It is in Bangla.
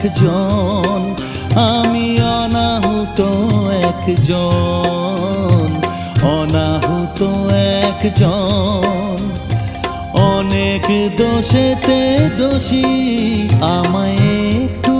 একজন, আমি অনাহুত একজন, অনাহুত একজন। অনেক দোষেতে দোষী, আমায় একটু